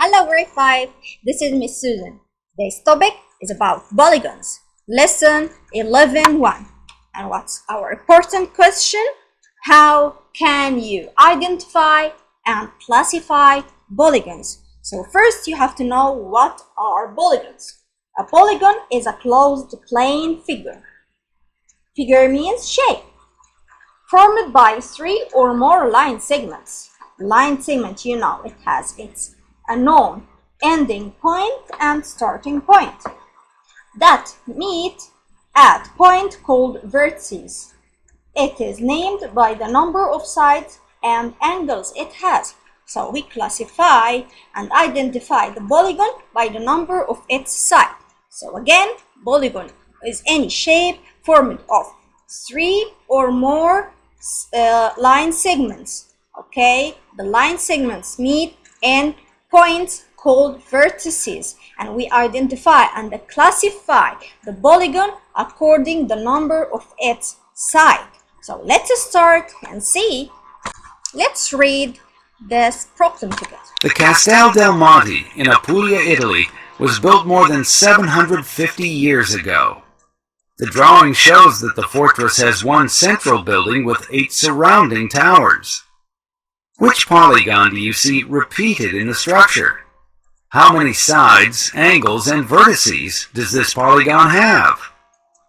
Hello grade 5, this is Miss Susan. Today's topic is about polygons, lesson 11-1. And what's our important question? How can you identify and classify polygons? So first you have to know what are polygons. A polygon is a closed plane figure. Figure means shape, formed by 3 or more line segments. Line segment, you know, it has its a known ending point and starting point that meet at point called vertices. It is named by the number of sides and angles it has. So we classify and identify the polygon by the number of its side. So again, polygon is any shape formed of 3 or more line segments. Okay, the line segments meet in points called vertices, and we identify and classify the polygon according the number of its side. So let's start and see. Let's read this problem together. The Castel del Monte in Apulia, Italy was built more than 750 years ago. The drawing shows that the fortress has one central building with 8 surrounding towers. Which polygon do you see repeated in the structure? How many sides, angles, and vertices does this polygon have?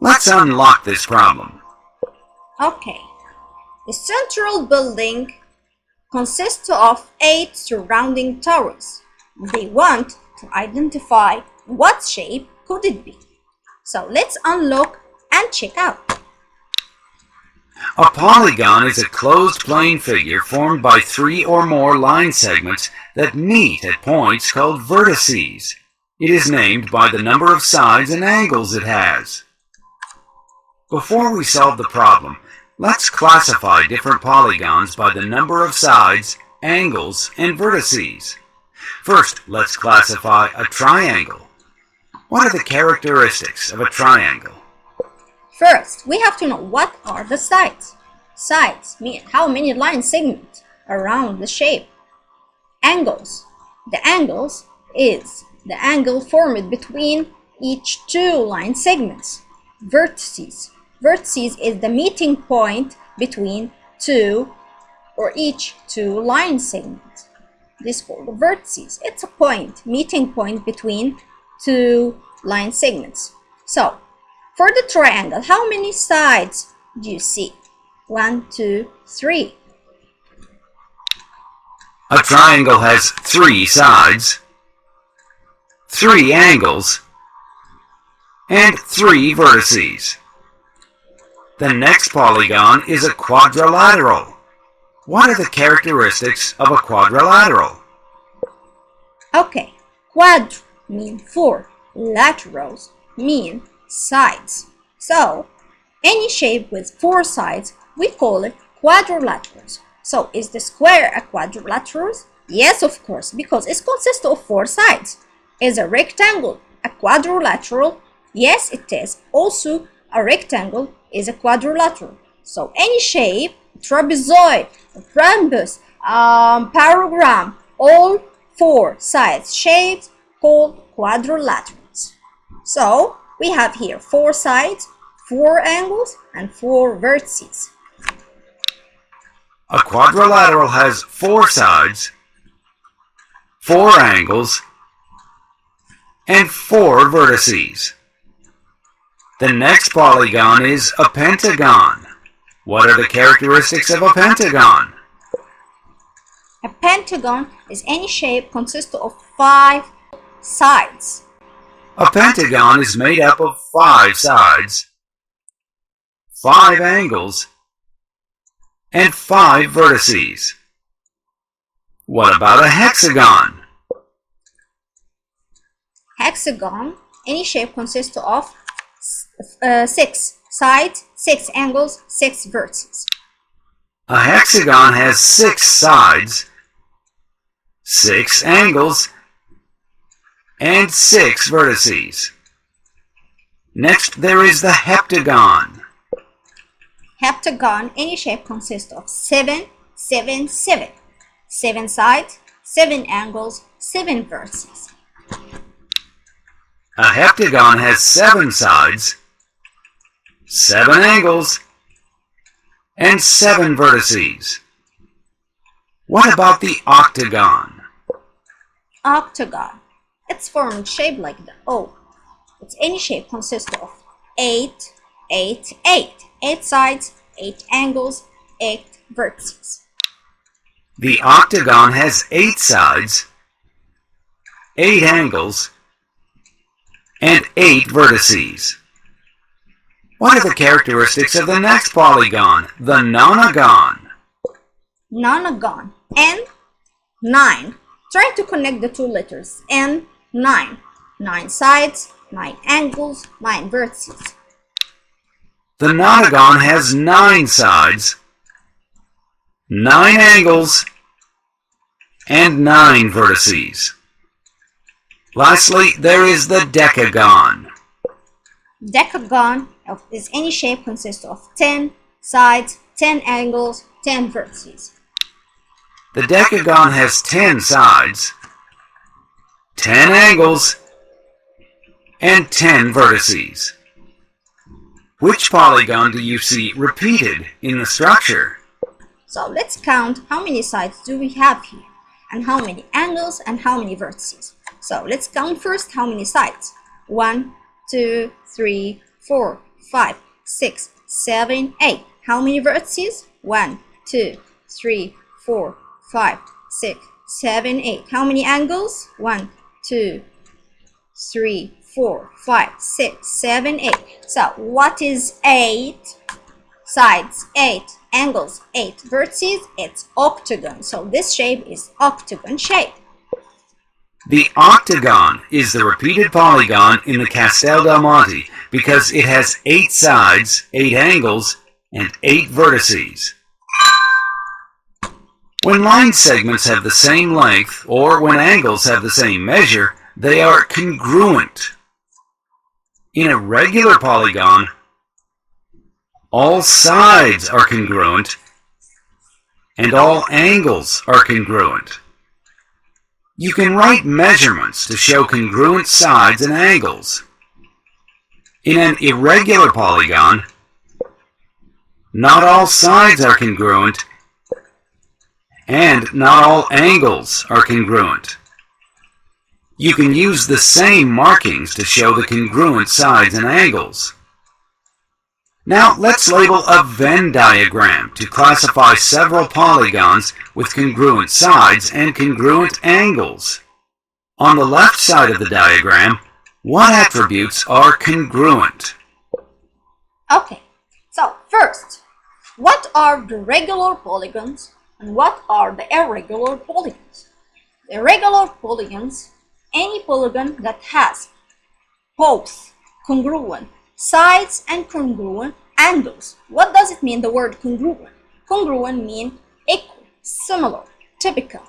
Let's unlock this problem. Okay, the central building consists of 8 surrounding towers. They want to identify what shape could it be. So let's unlock and check out. A polygon is a closed plane figure formed by 3 or more line segments that meet at points called vertices. It is named by the number of sides and angles it has. Before we solve the problem, let's classify different polygons by the number of sides, angles, and vertices. First, let's classify a triangle. What are the characteristics of a triangle? First, we have to know what are the sides. Sides mean how many line segments around the shape. Angles. The angles is the angle formed between each 2 line segments. Vertices. Vertices is the meeting point between 2 or each 2 line segments. This is called the vertices. It's a point, meeting point between 2 line segments. So, for the triangle, how many sides do you see? 1, 2, 3. A triangle has 3 sides, 3 angles, and 3 vertices. The next polygon is a quadrilateral. What are the characteristics of a quadrilateral? Okay, quad mean 4, laterals mean sides. So, any shape with 4 sides, we call it quadrilaterals. So, is the square a quadrilateral? Yes, of course, because it consists of 4 sides. Is a rectangle a quadrilateral? Yes, it is. Also, a rectangle is a quadrilateral. So, any shape, trapezoid, rhombus, parallelogram, all 4 sides shapes called quadrilaterals. So, we have here 4 sides, 4 angles, and 4 vertices. A quadrilateral has 4 sides, 4 angles, and 4 vertices. The next polygon is a pentagon. What are the characteristics of a pentagon? A pentagon is any shape consisting of 5 sides. A pentagon is made up of 5 sides, 5 angles, and 5 vertices. What about a hexagon? Hexagon, any shape consists of 6 sides, 6 angles, 6 vertices. A hexagon has 6 sides, 6 angles, and 6 vertices. Next, there is the heptagon. Heptagon, any shape consists of 7, 7, 7. 7 sides, 7 angles, 7 vertices. A heptagon has 7 sides, 7 angles, and 7 vertices. What about the octagon? Octagon. It's formed shaped like the O. It's any shape consists of 8 sides, 8 angles, 8 vertices. The octagon has 8 sides, 8 angles, and 8 vertices. What are the characteristics of the next polygon, the nonagon? Nonagon. N, 9. Trying to connect the two letters. N, 9. 9 sides, 9 angles, 9 vertices. The nonagon has 9 sides, 9 angles, and 9 vertices. Lastly, there is the decagon. Decagon is any shape consists of 10 sides, 10 angles, 10 vertices. The decagon has 10 sides, 10 angles, and 10 vertices. Which polygon do you see repeated in the structure? So let's count how many sides do we have here, and how many angles and how many vertices. So let's count first how many sides. 1, 2, 3, 4, 5, 6, 7, 8. How many vertices? 1, 2, 3, 4, 5, 6, 7, 8. How many angles? 1, 2, 3, 4, 5, 6, 7, 8. So what is 8 sides, 8 angles, 8 vertices? It's octagon. So this shape is octagon shape. The octagon is the repeated polygon in the Castel del Monte because it has 8 sides, 8 angles, and 8 vertices. When line segments have the same length, or when angles have the same measure, they are congruent. In a regular polygon, all sides are congruent, and all angles are congruent. You can write measurements to show congruent sides and angles. In an irregular polygon, not all sides are congruent, and not all angles are congruent. You can use the same markings to show the congruent sides and angles. Now let's label a Venn diagram to classify several polygons with congruent sides and congruent angles. On the left side of the diagram, what attributes are congruent? Okay, so first, what are the regular polygons and what are the irregular polygons? The irregular polygons, any polygon that has both congruent sides and congruent angles. What does it mean, the word congruent? Congruent means equal, similar, typical.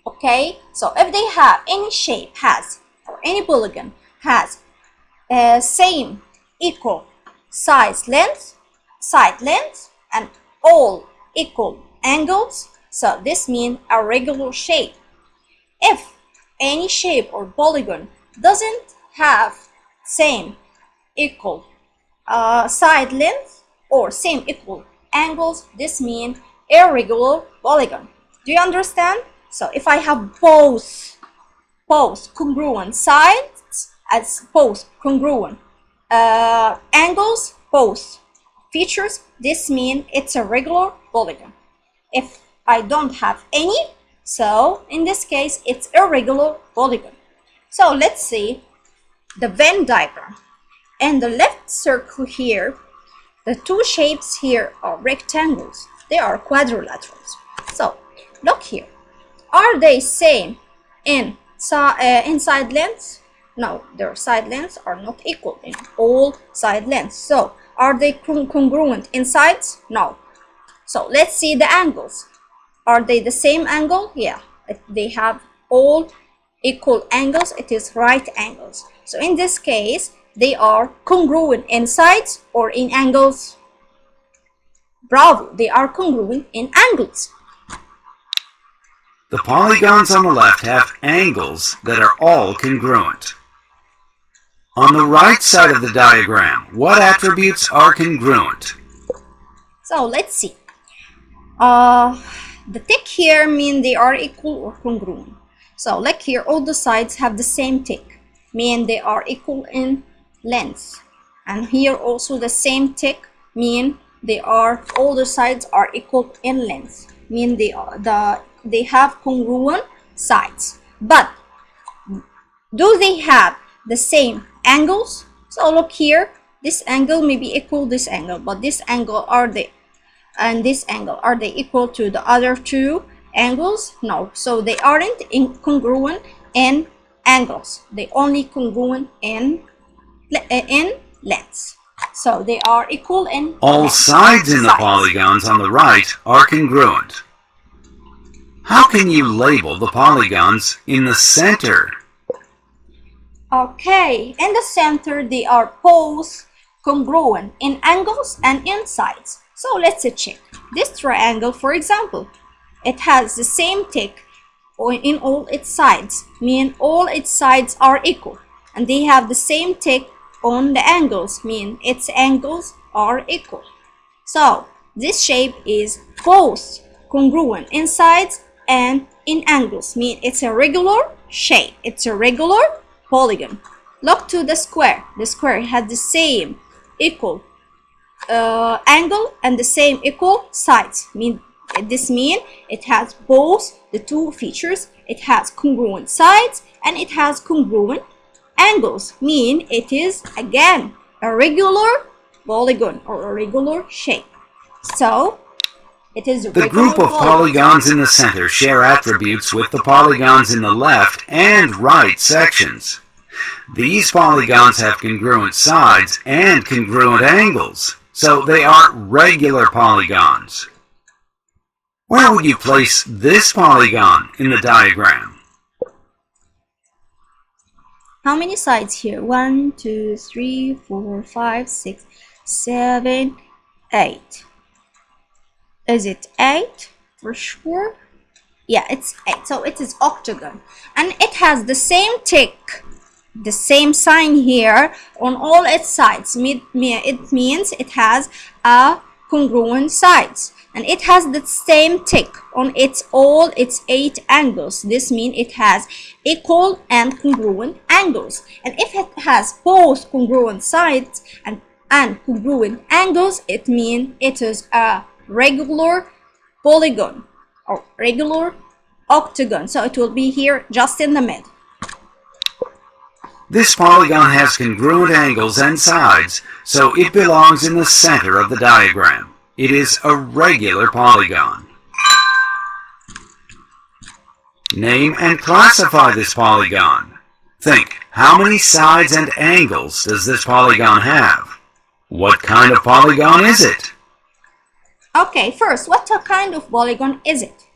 Okay, so if they have any shape has, or any polygon has same equal side length, and all equal angles, so this means a regular shape. If any shape or polygon doesn't have same equal side length or same equal angles, this means irregular polygon. Do you understand? So if I have both congruent sides as both congruent angles, both features, this means it's a regular polygon. If I don't have any, so in this case it's irregular polygon. So let's see the Venn diagram. In the left circle here, the two shapes here are rectangles. They are quadrilaterals. So look here. Are they same in side lengths? No, their side lengths are not equal in all side lengths. So are they congruent in sides? No. So let's see the angles. Are they the same angle? Yeah. If they have all equal angles, it is right angles. So in this case, they are congruent in sides or in angles? Bravo, they are congruent in angles. The polygons on the left have angles that are all congruent. On the right side of the diagram, what attributes are congruent? So let's see. The tick here mean they are equal or congruent. So like here, all the sides have the same tick, mean they are equal in length. And here also the same tick mean all the sides are equal in length, mean they have congruent sides. But do they have the same angles? So look here, this angle may be equal this angle, but this angle this angle are they equal to the other two angles? No, so they aren't congruent in angles, they only congruent in lengths. So they are equal in all sides in the polygons on the right are congruent. How can you label the polygons in the center? Okay, in the center they are both congruent in angles and in sides. So let's check. This triangle, for example, it has the same tick in all its sides, mean all its sides are equal, and they have the same tick on the angles, mean its angles are equal. So this shape is both congruent in sides and in angles, mean it's a regular shape, it's a regular polygon. Look to the square. The square has the same equal angle and the same equal sides. This means it has both the two features. It has congruent sides and it has congruent angles. Mean it is again a regular polygon or a regular shape. So it is a the group of polygons in the center share attributes with the polygons in the left and right sections. These polygons have congruent sides and congruent angles, so they are regular polygons. Where would you place this polygon in the diagram? How many sides here? 1, 2, 3, 4, 5, 6, 7, 8. Is it 8 for sure? Yeah, it's 8. So it is octagon. And it has the same tick, the same sign here on all its sides. It means it has a congruent sides. And it has the same tick on all its 8 angles. This means it has equal and congruent angles. And if it has both congruent sides and congruent angles, it means it is a regular polygon or regular octagon. So it will be here just in the middle. This polygon has congruent angles and sides, so it belongs in the center of the diagram. It is a regular polygon. Name and classify this polygon. Think, how many sides and angles does this polygon have? What kind of polygon is it? Okay, first, what kind of polygon is it?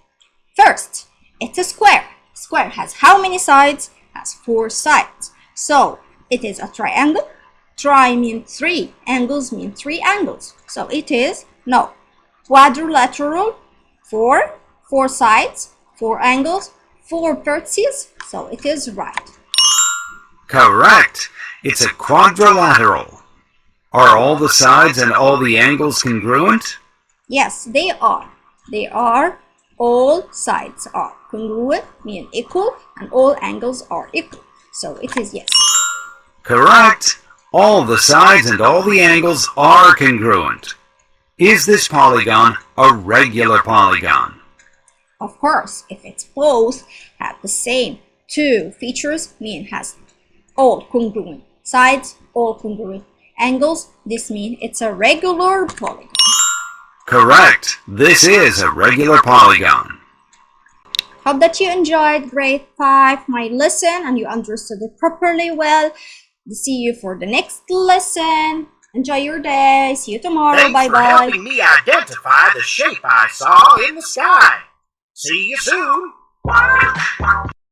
First, it's a square. Square has how many sides? Has 4 sides. So, it is a triangle. Tri means 3. Angles mean 3 angles. So, it is, no, quadrilateral, 4 sides, 4 angles, 4 vertices. So, it is right. Correct. It's a quadrilateral. Are all the sides and all the angles congruent? Yes, they are. They are. All sides are congruent, mean equal, and all angles are equal. So it is yes. Correct. All the sides and all the angles are congruent. Is this polygon a regular polygon? Of course, if it's both have the same 2 features, mean has all congruent sides, all congruent angles, this means it's a regular polygon. Correct. This is a regular polygon. Hope that you enjoyed grade 5, my lesson, and you understood it properly well. See you for the next lesson. Enjoy your day. See you tomorrow. Bye-bye. Thanks for helping me identify the shape I saw in the sky. See you soon.